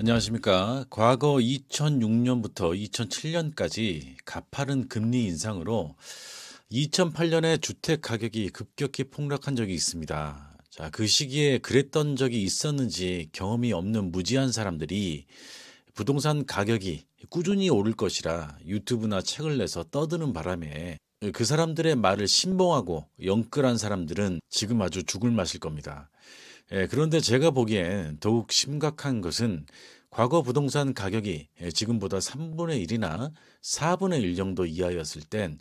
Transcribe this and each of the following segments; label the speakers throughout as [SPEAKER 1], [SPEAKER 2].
[SPEAKER 1] 안녕하십니까. 과거 2006년부터 2007년까지 가파른 금리 인상으로 2008년에 주택 가격이 급격히 폭락한 적이 있습니다. 자, 그 시기에 그랬던 적이 있었는지 경험이 없는 무지한 사람들이 부동산 가격이 꾸준히 오를 것이라 유튜브나 책을 내서 떠드는 바람에 그 사람들의 말을 신봉하고 영끌한 사람들은 지금 아주 죽을 맛일 겁니다. 그런데 제가 보기엔 더욱 심각한 것은 과거 부동산 가격이 지금보다 3분의 1이나 4분의 1 정도 이하였을 땐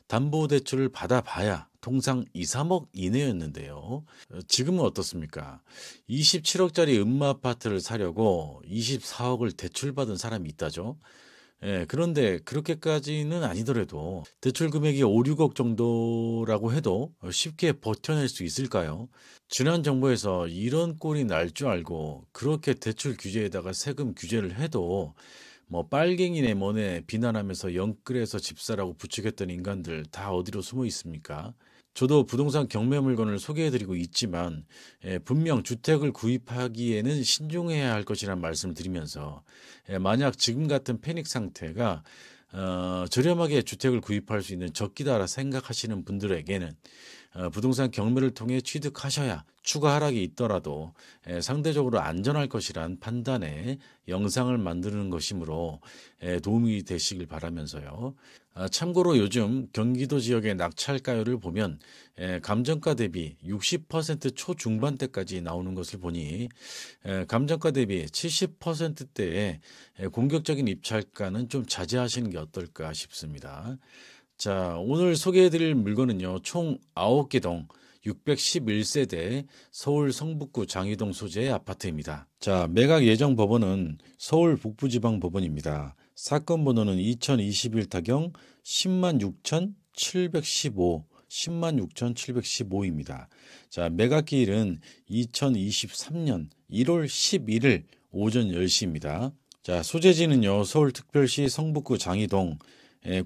[SPEAKER 1] 담보대출을 받아봐야 통상 2, 3억 이내였는데요. 지금은 어떻습니까? 27억짜리 음마아파트를 사려고 24억을 대출받은 사람이 있다죠. 그런데 그렇게까지는 아니더라도 대출 금액이 5, 6억 정도라고 해도 쉽게 버텨낼 수 있을까요? 지난 정부에서 이런 꼴이 날 줄 알고 그렇게 대출 규제에다가 세금 규제를 해도 뭐 빨갱이네 뭐네 비난하면서 영끌해서 집사라고 부추겼던 인간들 다 어디로 숨어 있습니까? 저도 부동산 경매 물건을 소개해드리고 있지만 분명 주택을 구입하기에는 신중해야 할 것이라는 말씀을 드리면서 만약 지금 같은 패닉 상태가 저렴하게 주택을 구입할 수 있는 적기다라 생각하시는 분들에게는 부동산 경매를 통해 취득하셔야 추가 하락이 있더라도 상대적으로 안전할 것이란 판단에 영상을 만드는 것이므로 도움이 되시길 바라면서요. 참고로 요즘 경기도 지역의 낙찰가율을 보면 감정가 대비 60% 초중반대까지 나오는 것을 보니 감정가 대비 70%대의 공격적인 입찰가는 좀 자제하시는 게 어떨까 싶습니다. 자, 오늘 소개해드릴 물건은요, 총 9개 동 611세대 서울 성북구 장위동 소재의 아파트입니다. 자, 매각 예정 법원은 서울 북부지방법원입니다. 사건 번호는 2021 타경 106,715, 106,715입니다. 자, 매각 기일은 2023년 1월 11일 오전 10시입니다. 자, 소재지는요, 서울특별시 성북구 장위동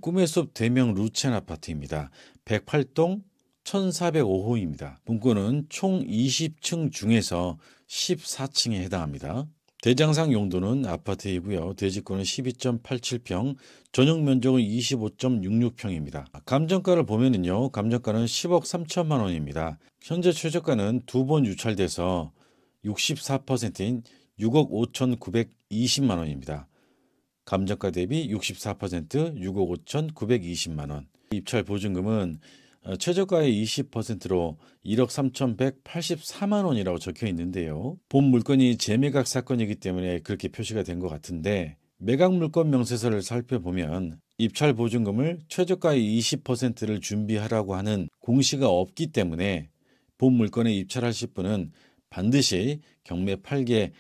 [SPEAKER 1] 꿈의 숲 대명 루첸 아파트입니다. 108동 1405호입니다. 분권은 총 20층 중에서 14층에 해당합니다. 대장상 용도는 아파트이고요. 대지권은 12.87평, 전용 면적은 25.66평입니다. 감정가를 보면은요, 감정가는 10억 3천만 원입니다. 현재 최저가는 두 번 유찰돼서 64%인 6억 5,920만 원입니다. 감정가 대비 64% 6억 5,920만 원. 입찰 보증금은 최저가의 20%로 1억 3,184만 원이라고 적혀 있는데요. 본 물건이 재매각 사건이기 때문에 그렇게 표시가 된 것 같은데 매각 물건 명세서를 살펴보면 입찰 보증금을 최저가의 20%를 준비하라고 하는 공시가 없기 때문에 본 물건에 입찰하실 분은 반드시 경매 8개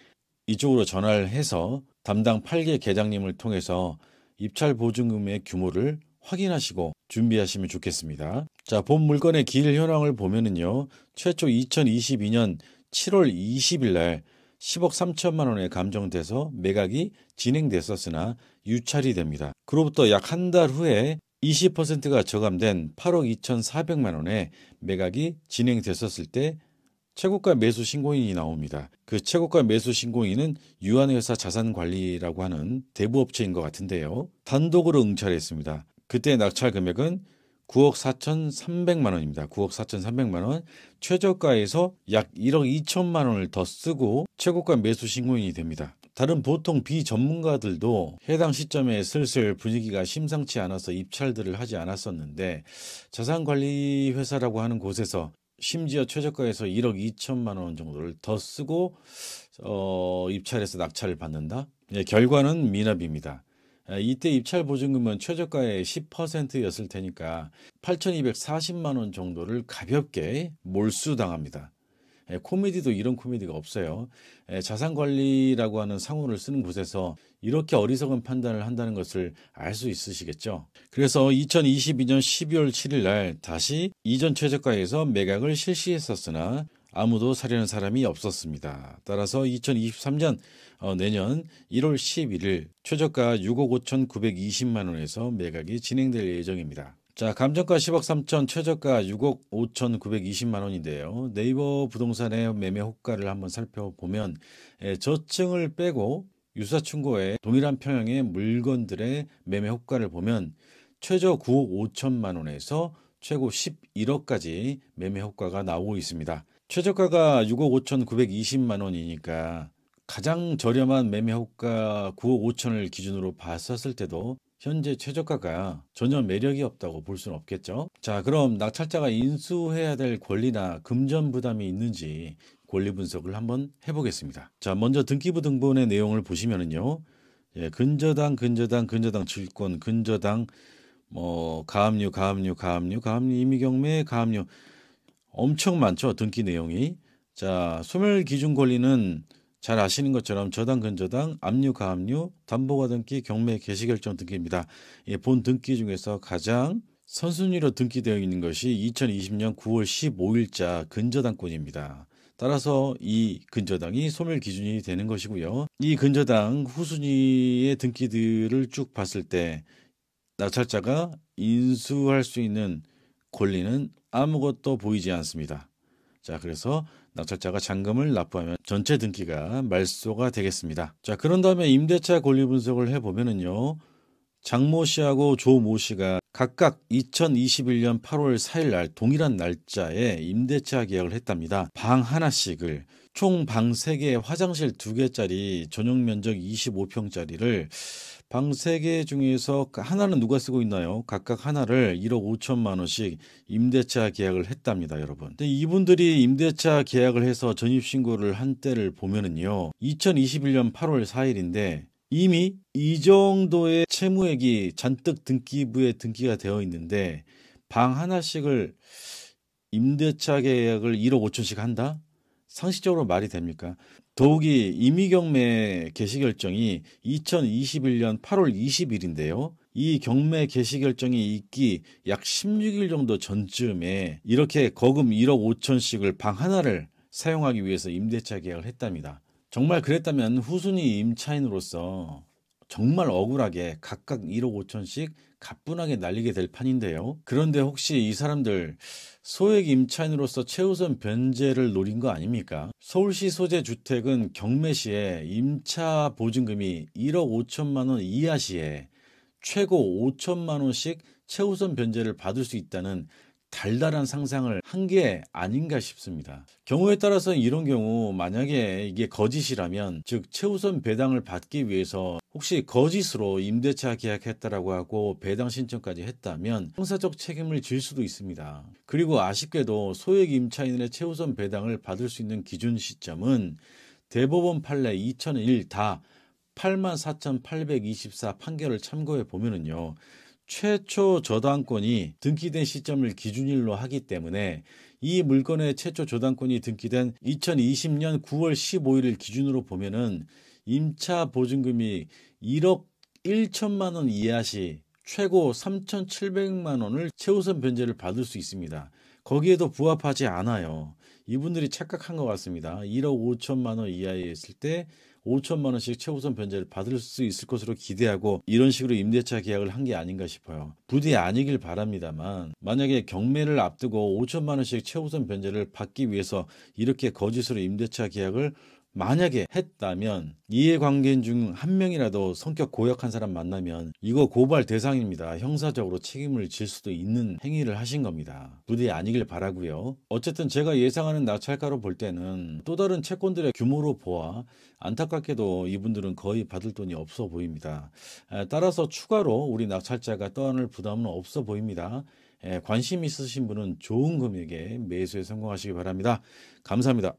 [SPEAKER 1] 이쪽으로 전화를 해서 담당 8개 계장님을 통해서 입찰 보증금의 규모를 확인하시고 준비하시면 좋겠습니다. 자, 본 물건의 기일 현황을 보면은요, 최초 2022년 7월 20일 날 10억 3천만 원에 감정돼서 매각이 진행됐었으나 유찰이 됩니다. 그로부터 약 한 달 후에 20%가 저감된 8억 2,400만 원에 매각이 진행됐었을 때 최고가 매수 신고인이 나옵니다. 그 최고가 매수 신고인은 유한회사 자산관리라고 하는 대부업체인 것 같은데요. 단독으로 응찰했습니다. 그때 낙찰 금액은 9억 4,300만 원입니다. 9억 4,300만 원. 최저가에서 약 1억 2천만 원을 더 쓰고 최고가 매수 신고인이 됩니다. 다른 보통 비전문가들도 해당 시점에 슬슬 분위기가 심상치 않아서 입찰들을 하지 않았었는데 자산관리회사라고 하는 곳에서 심지어 최저가에서 1억 2천만 원 정도를 더 쓰고 입찰해서 낙찰을 받는다? 결과는 미납입니다. 이때 입찰 보증금은 최저가의 10%였을 테니까 8,240만 원 정도를 가볍게 몰수당합니다. 코미디도 이런 코미디가 없어요. 자산관리라고 하는 상호를 쓰는 곳에서 이렇게 어리석은 판단을 한다는 것을 알 수 있으시겠죠. 그래서 2022년 12월 7일 날 다시 이전 최저가에서 매각을 실시했었으나 아무도 사려는 사람이 없었습니다. 따라서 2023년 내년 1월 11일 최저가 6억 5,920만 원에서 매각이 진행될 예정입니다. 자, 감정가 10억 3천, 최저가 6억 5,920만 원인데요. 네이버 부동산의 매매 호가를 한번 살펴보면 저층을 빼고 유사충고의 동일한 평형의 물건들의 매매 호가를 보면 최저 9억 5천만 원에서 최고 11억까지 매매 호가가 나오고 있습니다. 최저가가 6억 5천920만 원이니까 가장 저렴한 매매 호가 9억 5천을 기준으로 봤었을 때도 현재 최저가가 전혀 매력이 없다고 볼 수는 없겠죠. 자, 그럼 낙찰자가 인수해야 될 권리나 금전 부담이 있는지 권리 분석을 한번 해보겠습니다. 자, 먼저 등기부 등본의 내용을 보시면은요. 예, 근저당, 질권, 근저당, 가압류, 임의경매, 가압류 엄청 많죠. 등기 내용이. 자, 소멸 기준 권리는 잘 아시는 것처럼 저당, 근저당, 압류, 가압류, 담보가 등기, 경매, 개시결정 등기입니다. 예, 본 등기 중에서 가장 선순위로 등기되어 있는 것이 2020년 9월 15일자 근저당권입니다. 따라서 이 근저당이 소멸 기준이 되는 것이고요. 이 근저당 후순위의 등기들을 쭉 봤을 때 낙찰자가 인수할 수 있는 권리는 아무것도 보이지 않습니다. 자, 그래서 낙찰자가 잔금을 납부하면 전체 등기가 말소가 되겠습니다. 자, 그런 다음에 임대차 권리 분석을 해보면은요. 장모 씨하고 조모 씨가 각각 2021년 8월 4일 날 동일한 날짜에 임대차 계약을 했답니다. 방 하나씩을 총 방 3개, 화장실 2개짜리 전용 면적 25평짜리를 방 3개 중에서 하나는 누가 쓰고 있나요? 각각 하나를 1억 5천만 원씩 임대차 계약을 했답니다, 여러분. 근데 이분들이 임대차 계약을 해서 전입신고를 한 때를 보면은요, 2021년 8월 4일인데 이미 이 정도의 채무액이 잔뜩 등기부에 등기가 되어 있는데 방 하나씩을 임대차 계약을 1억 5천씩 한다? 상식적으로 말이 됩니까? 더욱이 임의경매 개시결정이 2021년 8월 20일인데요. 이 경매 개시결정이 있기 약 16일 정도 전쯤에 이렇게 거금 1억 5천씩을 방 하나를 사용하기 위해서 임대차 계약을 했답니다. 정말 그랬다면 후순위 임차인으로서 정말 억울하게 각각 1억 5천씩 가뿐하게 날리게 될 판인데요. 그런데 혹시 이 사람들 소액 임차인으로서 최우선 변제를 노린 거 아닙니까? 서울시 소재 주택은 경매 시에 임차 보증금이 1억 5천만 원 이하 시에 최고 5천만 원씩 최우선 변제를 받을 수 있다는 달달한 상상을 한 게 아닌가 싶습니다. 경우에 따라서 이런 경우 만약에 이게 거짓이라면 즉 최우선 배당을 받기 위해서 혹시 거짓으로 임대차 계약했다라고 하고 배당 신청까지 했다면 형사적 책임을 질 수도 있습니다. 그리고 아쉽게도 소액 임차인의 최우선 배당을 받을 수 있는 기준 시점은 대법원 판례 2001 다 84,824 판결을 참고해 보면은요. 최초 저당권이 등기된 시점을 기준일로 하기 때문에 이 물건의 최초 저당권이 등기된 2020년 9월 15일을 기준으로 보면은 임차 보증금이 1억 1천만 원 이하 시 최고 3,700만 원을 최우선 변제를 받을 수 있습니다. 거기에도 부합하지 않아요. 이분들이 착각한 것 같습니다. 1억 5천만 원 이하에 있을 때 5천만 원씩 최우선 변제를 받을 수 있을 것으로 기대하고 이런 식으로 임대차 계약을 한 게 아닌가 싶어요. 부디 아니길 바랍니다만 만약에 경매를 앞두고 5천만 원씩 최우선 변제를 받기 위해서 이렇게 거짓으로 임대차 계약을 만약에 했다면 이해관계인 중 한 명이라도 성격 고약한 사람 만나면 이거 고발 대상입니다. 형사적으로 책임을 질 수도 있는 행위를 하신 겁니다. 부디 아니길 바라고요. 어쨌든 제가 예상하는 낙찰가로 볼 때는 또 다른 채권들의 규모로 보아 안타깝게도 이분들은 거의 받을 돈이 없어 보입니다. 따라서 추가로 우리 낙찰자가 떠안을 부담은 없어 보입니다. 관심 있으신 분은 좋은 금액에 매수에 성공하시기 바랍니다. 감사합니다.